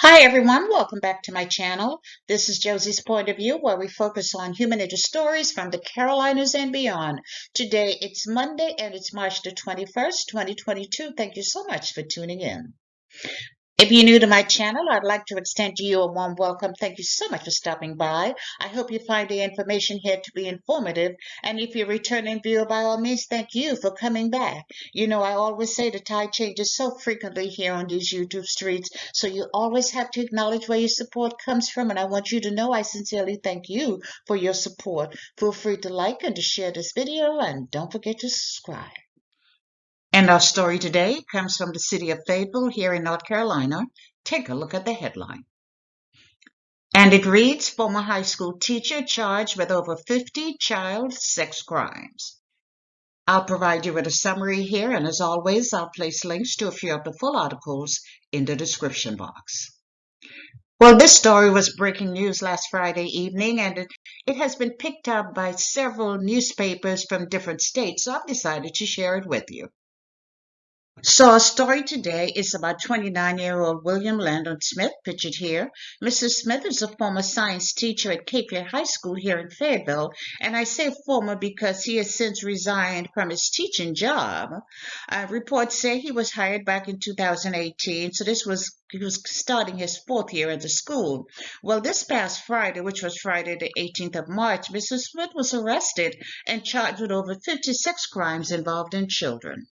Hi everyone, welcome back to my channel. This is Josie's Point of View, where we focus on human interest stories from the Carolinas and beyond. Today it's Monday and it's March the 21st, 2022. Thank you so much for tuning in. If you're new to my channel, I'd like to extend to you a warm welcome. Thank you so much for stopping by. I hope you find the information here to be informative. And if you're a returning viewer, by all means, thank you for coming back. You know, I always say the tide changes so frequently here on these YouTube streets, so you always have to acknowledge where your support comes from. And I want you to know I sincerely thank you for your support. Feel free to like and to share this video, and don't forget to subscribe. And our story today comes from the city of Fayetteville here in North Carolina. Take a look at the headline. And it reads, former high school teacher charged with over 50 child sex crimes. I'll provide you with a summary here, and as always, I'll place links to a few of the full articles in the description box. Well, this story was breaking news last Friday evening, and it has been picked up by several newspapers from different states, so I've decided to share it with you. So our story today is about 29-year-old William Landon Smith, pictured here. Mr. Smith is a former science teacher at Cape Clear High School here in Fayetteville, and I say former because he has since resigned from his teaching job. Reports say he was hired back in 2018, so he was starting his fourth year at the school. Well, this past Friday, which was Friday the 18th of March, Mr. Smith was arrested and charged with over 56 crimes involved in children.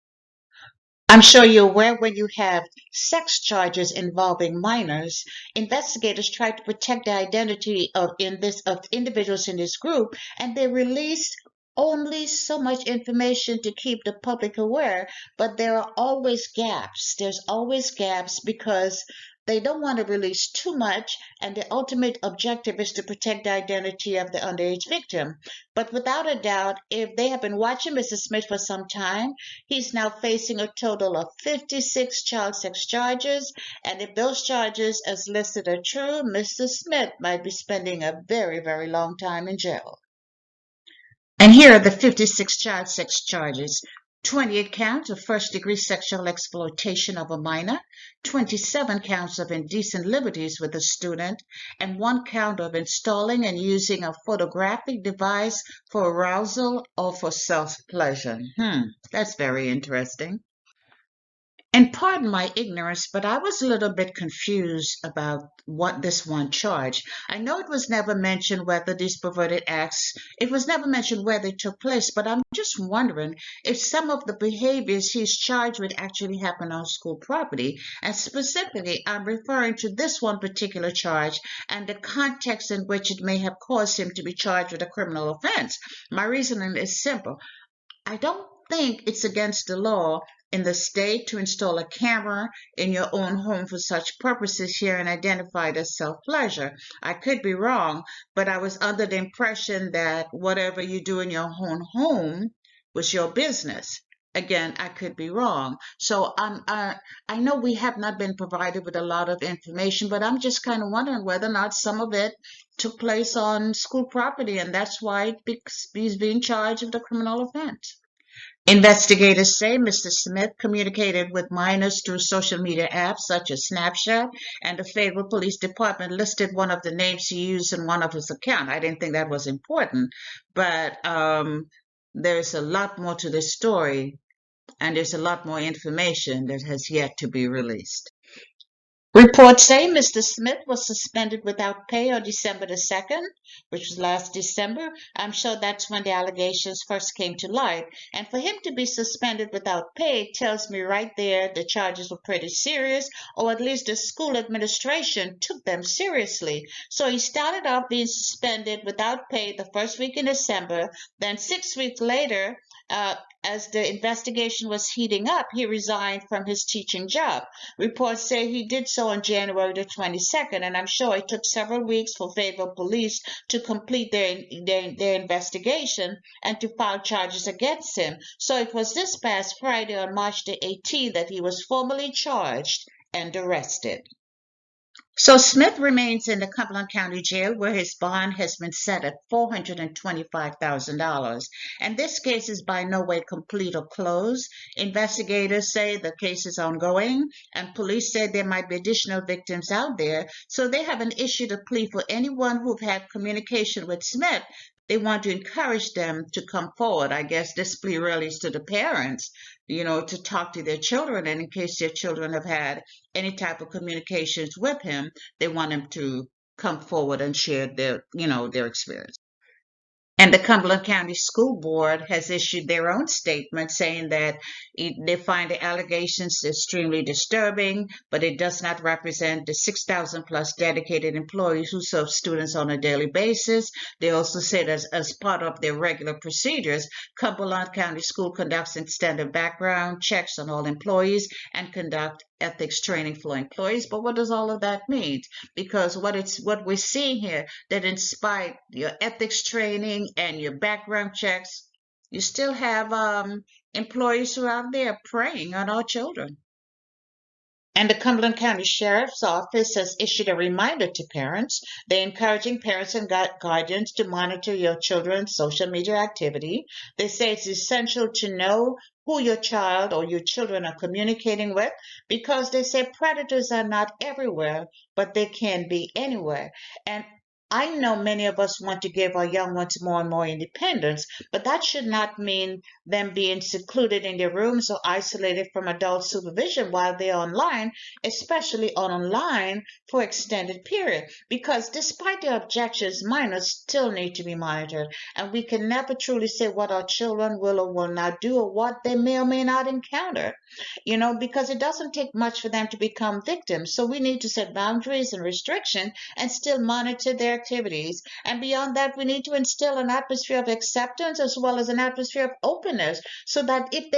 I'm sure you're aware when you have sex charges involving minors, investigators try to protect the identity of individuals in this group, and they release only so much information to keep the public aware, but there are always gaps. There's always gaps because they don't want to release too much, and the ultimate objective is to protect the identity of the underage victim. But without a doubt, if they have been watching Mr. Smith for some time, he's now facing a total of 56 child sex charges, and if those charges as listed are true, Mr. Smith might be spending a very, very long time in jail. And here are the 56 child sex charges. 28 counts of first-degree sexual exploitation of a minor, 27 counts of indecent liberties with a student, and 1 count of installing and using a photographic device for arousal or for self-pleasure. That's very interesting. And pardon my ignorance, but I was a little bit confused about what this one charged. I know it was never mentioned whether these perverted acts, it was never mentioned where they took place, but I'm just wondering if some of the behaviors he's charged with actually happened on school property. And specifically, I'm referring to this one particular charge and the context in which it may have caused him to be charged with a criminal offense. My reasoning is simple. I don't think it's against the law in the state to install a camera in your own home for such purposes here and identified as self-pleasure. I could be wrong, but I was under the impression that whatever you do in your own home was your business. Again, I could be wrong. So I know we have not been provided with a lot of information, but I'm just kind of wondering whether or not some of it took place on school property, and that's why he's being charged with a criminal offense. Investigators say Mr. Smith communicated with minors through social media apps such as Snapchat, and the Fayetteville Police Department listed one of the names he used in one of his accounts. I didn't think that was important, but there's a lot more to this story, and there's a lot more information that has yet to be released. Reports say Mr. Smith was suspended without pay on December the 2nd, which was last December. I'm sure that's when the allegations first came to light. And for him to be suspended without pay tells me right there the charges were pretty serious, or at least the school administration took them seriously. So he started off being suspended without pay the first week in December. Then 6 weeks later, as the investigation was heating up, he resigned from his teaching job. Reports say he did so on January the 22nd, and I'm sure it took several weeks for Fayetteville police to complete their investigation and to file charges against him. So it was this past Friday on March the 18th that he was formally charged and arrested. So Smith remains in the Cumberland County Jail where his bond has been set at $425,000. And this case is by no way complete or closed. Investigators say the case is ongoing, and police say there might be additional victims out there. So they haven't issued a plea for anyone who've had communication with Smith. They want to encourage them to come forward. I guess this plea really is to the parents, to talk to their children, and in case their children have had any type of communications with him, they want him to come forward and share their experience. And the Cumberland County School Board has issued their own statement saying that they find the allegations extremely disturbing, but it does not represent the 6,000 plus dedicated employees who serve students on a daily basis. They also said as part of their regular procedures, Cumberland County School conducts extended background checks on all employees and conduct ethics training for employees. But what does all of that mean? Because what we're seeing here, that in spite your ethics training and your background checks, you still have employees who are out there preying on our children. And the Cumberland County Sheriff's Office has issued a reminder to parents. They're encouraging parents and guardians to monitor your children's social media activity. They say it's essential to know who your child or your children are communicating with because they say predators are not everywhere, but they can be anywhere. And I know many of us want to give our young ones more and more independence, but that should not mean them being secluded in their rooms or isolated from adult supervision while they're online, especially online for extended period. Because despite their objections, minors still need to be monitored, and we can never truly say what our children will or will not do or what they may or may not encounter, because it doesn't take much for them to become victims. So we need to set boundaries and restrictions and still monitor their activities. And beyond that, we need to instill an atmosphere of acceptance as well as an atmosphere of openness so that if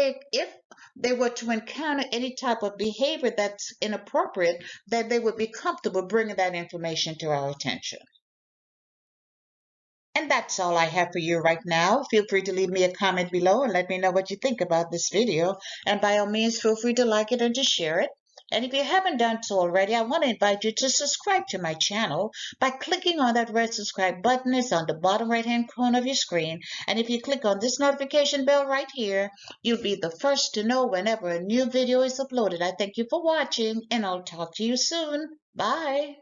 they were to encounter any type of behavior that's inappropriate, that they would be comfortable bringing that information to our attention. And that's all I have for you right now. Feel free to leave me a comment below and let me know what you think about this video. And by all means, feel free to like it and to share it. And if you haven't done so already, I want to invite you to subscribe to my channel by clicking on that red subscribe button. It's on the bottom right-hand corner of your screen. And if you click on this notification bell right here, you'll be the first to know whenever a new video is uploaded. I thank you for watching, and I'll talk to you soon. Bye.